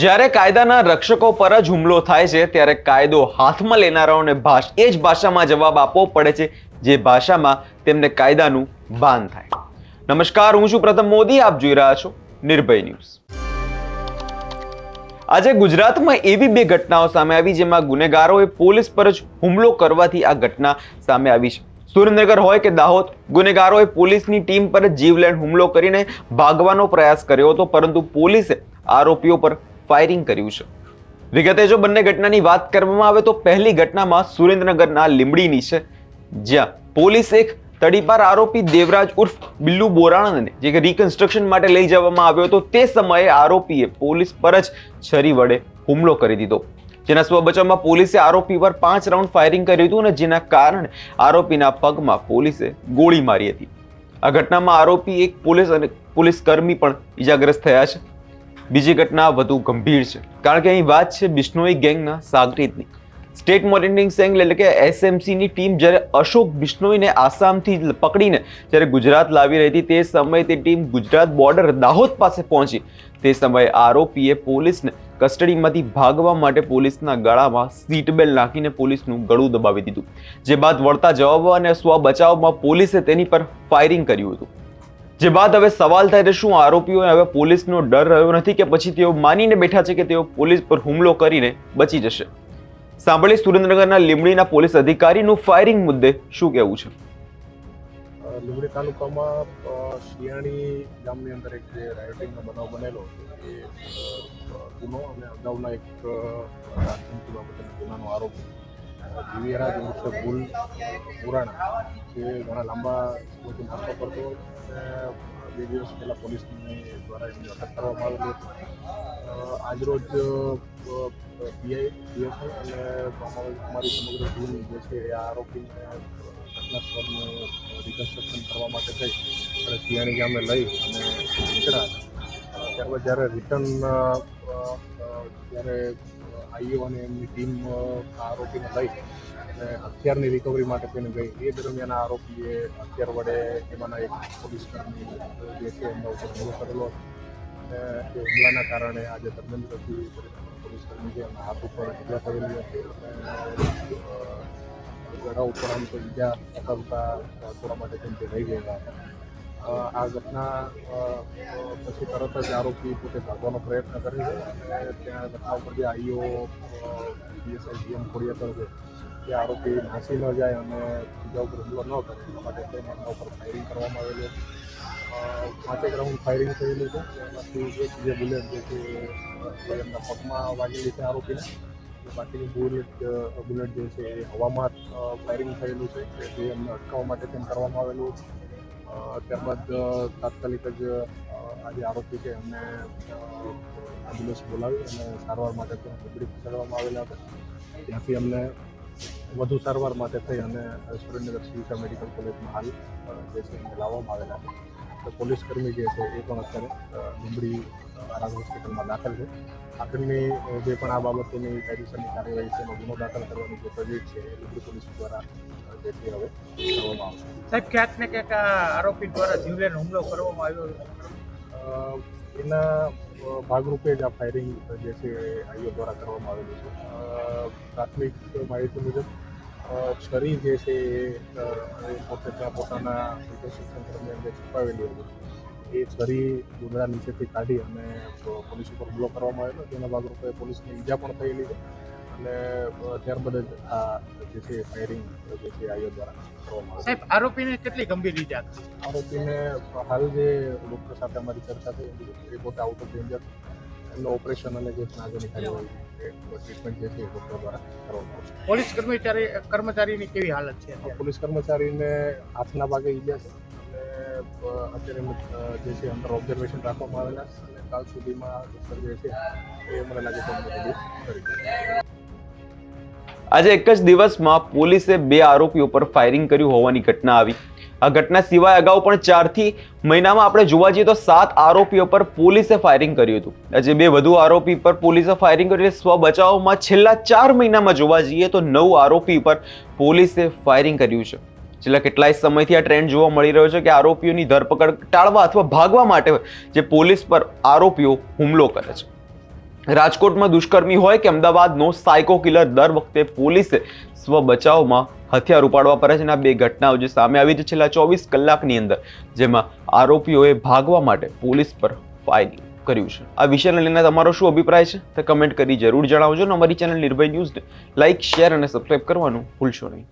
જ્યારે કાયદાના રક્ષકો પર જ હુમલો થાય છે ત્યારે કાયદો હાથમાં લેનારાઓને એ જ ભાષામાં જવાબ આપવો પડે છે જે ભાષામાં તેમને કાયદાનું ભાન થાય. નમસ્કાર, હું છું પ્રથમ મોદી, આપ જોઈ રહ્યા છો નિર્ભય ન્યૂઝ. આજે ગુજરાતમાં એવી બે ઘટનાઓ સામે આવી જેમાં ગુનેગારોએ પોલીસ પર જ હુમલો કરવાથી આ ઘટના સામે આવી છે. સુરેન્દ્રનગર હોય કે દાહોદ, ગુનેગારોએ પોલીસની ટીમ પર જીવલેણ હુમલો કરીને ભાગવાનો પ્રયાસ કર્યો હતો, પરંતુ પોલીસે આરોપીઓ પર ફાયરિંગ કર્યું છે. વિગતે જો બંને ઘટનાની વાત કરવામાં આવે તો પહેલી ઘટનામાં સુરેન્દ્રનગરના લીંબડીની છે, જ્યાં પોલીસ એક તડીપાર આરોપી દેવરાજ ઉર્ફ બિલ્લુ બોરાણાને જે કે રિકન્સ્ટ્રક્શન માટે લઈ જવામાં આવ્યો હતો, તે સમયે આરોપીએ પોલીસ પર જ છરી વડે હુમલો કરી દીધો, જેના સ્વ બચાવમાં પોલીસે આરોપી પર 5 રાઉન્ડ ફાયરિંગ કર્યું હતું અને જેના કારણે આરોપીના પગમાં પોલીસે ગોળી મારી હતી. આ ઘટનામાં આરોપી એક પોલીસ કર્મી પણ ઈજાગ્રસ્ત થયા છે. બીજી ઘટના વધુ ગંભીર છે, કારણ કે અહીં વાત છે બિશ્નોઈ ગેંગના સાગરીતની. સ્ટેટ મોનિટરિંગ સેલ એટલે કે એસએમસીની ટીમ જ્યારે અશોક બિશ્નોઈને આસામથી પકડીને જ્યારે ગુજરાત લાવી રહી હતી, તે સમયે તે ટીમ ગુજરાત બોર્ડર દાહોદ પાસે પહોંચી. તે સમયે આરોપીએ પોલીસને કસ્ટડીમાંથી ભાગવા માટે પોલીસના ગળામાં સીટ બેલ્ટ નાખીને પોલીસનું ગળું દબાવી દીધું, જે બાદ વળતા જવાબ અને સ્વ બચાવમાં પોલીસે તેની પર ફાયરિંગ કર્યું હતું. જે બાદ હવે સવાલ થાય છે, શું આરોપીઓને હવે પોલીસનો ડર રહ્યો નથી કે પછી તેઓ માનીને બેઠા છે કે તેઓ પોલીસ પર હુમલો કરીને બચી જશે? સાંભળી સુરેન્દ્રનગરના લીંબડીના પોલીસ અધિકારીનું ફાયરિંગ મુદ્દે શું કહેવું છે. લીંબડી તાલુકામાં શિયાળી ગામની અંદર એક જે રાયોટિંગનો બનાવ બનેલો એ ગુનો અને અગાઉના એક રાજકીય બાબતના ગુનાનો આરોપ દિવ્યરાજ ઉર્ફે બુલ પુરાણા જે ઘણા લાંબા સમયથી નાસ્તો કરતો અને 2 દિવસ પહેલાં પોલીસની દ્વારા એની અટક કરવામાં આવેલી હતી. આજરોજ પીએસઆઈ અને અમારી સમગ્ર ટીમ જે છે એ આરોપીને ઘટના સ્થળનું રિકન્સ્ટ્રક્શન કરવા માટે થઈ અને શિયાળી ગામે લઈ અને નીકળ્યા. ત્યારબાદ જ્યારે રિટર્ન જ્યારે આઈઓ અને એમની ટીમ આરોપીને લઈ અને હથિયારની રિકવરી માટે તેને ગઈ, એ દરમિયાન આરોપીએ હથિયાર વડે એમાંના એક પોલીસકર્મી જે છે એમના ઉપર હુમલો કરેલો હતો અને એ હુમલાના કારણે આજે ધર્મેન્દ્રસિંહ પોલીસકર્મી છે એમના હાથ ઉપર ઈજા થયેલી હતી અને ગળા ઉપર આમ તો ઈજા થતા થોડા માટે તેમ તે રહી ગયેલા હતા. આ ઘટના પછી તરત જ આરોપી પોતે ભાગવાનો પ્રયત્ન કરે છે અને ત્યાં ઘટના ઉપર જે આઈઓ પીએસઆઈ જીએમ ખોડિયાર છે તે આરોપી નાસી ન જાય અને બીજા ઉપર હુમલો ન કરે એના માટે તેના ઉપર ફાયરિંગ કરવામાં આવેલું. 5 રાઉન્ડ ફાયરિંગ થયેલું છે, એમાંથી એક જે બુલેટ જે છે એમના પગમાં વાગેલી છે આરોપીને, બાકીની બુલેટ જે છે એ હવામાં ફાયરિંગ થયેલું છે, જે એમને અટકાવવા માટે તેમ કરવામાં આવેલું. ત્યારબાદ તાત્કાલિક જ આજે આરોપી છે એમને એમ્બ્યુલન્સ બોલાવી અને સારવાર માટે લીંબડી ખસેડવામાં આવેલા હતા. ત્યાંથી અમને વધુ સારવાર માટે થઈ અને સુરેન્દ્રનગર સિવિલ મેડિકલ કોલેજમાં હાલ જે છે એમને લાવવામાં આવેલા છે. તો પોલીસ કર્મી જે છે એ પણ અત્યારે લીંબડી આરામ હોસ્પિટલમાં દાખલ છે. આગળની જે પણ આ બાબતોની કાયદેસરની કાર્યવાહી છે એનો ગુનો દાખલ કરવાની જે તજવીજ છે એ લીંબડી પોલીસ દ્વારા જે છે હવે કરવામાં આવશે. સાહેબ, ક્યાંક ને ક્યાંક આરોપી દ્વારા જીવલેણ હુમલો કરવામાં આવ્યો, એના ભાગરૂપે જ આ ફાયરિંગ જે છે આઈઓ દ્વારા કરવામાં આવેલું છે. પ્રાથમિક માહિતી મુજબ છરી જે છે એ પોતે ત્યાં પોતાના રિકન્સ્ટ્રક્શન દરમિયાન જે છુપાવેલી હતી એ છરી ડુંગરા નીચેથી કાઢી અને પોલીસ ઉપર હુમલો કરવામાં આવેલો, જેના ભાગરૂપે પોલીસને ઈજા પણ થયેલી છે અને ત્યારબાદ જ આ જે છે ફાયરિંગ જે છે આઈઓ દ્વારા કરવામાં આવે. સાહેબ, આરોપીને કેટલી ગંભીર ઈજા? આરોપીને હાલ જે ડૉક્ટર સાથે અમારી ચર્ચા થઈ એ પોતે આઉટ ઓફ ડેન્જર, એમનું ઓપરેશન અને જે આગળની કાર્યવાહી ટ્રીટમેન્ટ જે છે એ ડૉક્ટર દ્વારા કરવામાં આવશે. પોલીસ કર્મચારીની કેવી હાલત છે? પોલીસ કર્મચારીને હાથના ભાગે ઈજા છે અને અત્યારે જે છે અંડર ઓબ્ઝર્વેશન રાખવામાં આવેલા છે અને કાલ સુધીમાં ડૉક્ટર જે છે એ મને લાગે છે રિલીઝ કરી દેશે. આજે એક જ દિવસમાં પોલીસે 2 આરોપીઓ પર ફાયરિંગ કર્યું હોવાની ઘટના આવી. આ ઘટના સિવાય અગાઉ પણ 4 મહિનામાં આપણે જોવા જઈએ તો 7 આરોપીઓ પર પોલીસે ફાયરિંગ કર્યું હતું. આજે 2 વધુ આરોપી પર પોલીસે ફાયરિંગ કરી સ્વ બચાવમાં છેલ્લા 4 મહિનામાં જોવા જઈએ તો 9 આરોપી પર પોલીસે ફાયરિંગ કર્યું છે. છેલ્લા કેટલાય સમયથી આ ટ્રેન્ડ જોવા મળી રહ્યો છે કે આરોપીઓની ધરપકડ ટાળવા અથવા ભાગવા માટે જે પોલીસ પર આરોપીઓ હુમલો કરે છે. રાજકોટમાં દુષ્કર્મી હોય કે અમદાવાદનો સાયકો કિલર, દર વખતે પોલીસે સ્વ બચાવમાં હથિયાર ઉપાડવા પડે છે. અને આ બે ઘટનાઓ જે સામે આવી છે છેલ્લા 24 કલાકની અંદર, જેમાં આરોપીઓએ ભાગવા માટે પોલીસ પર ફાયરિંગ કર્યું છે. આ વિષયને લઈને તમારો શું અભિપ્રાય છે તે કમેન્ટ કરી જરૂર જણાવજો. અને અમારી ચેનલ નિર્ભય ન્યૂઝને લાઇક, શેર અને સબસ્ક્રાઇબ કરવાનું ભૂલશો નહીં.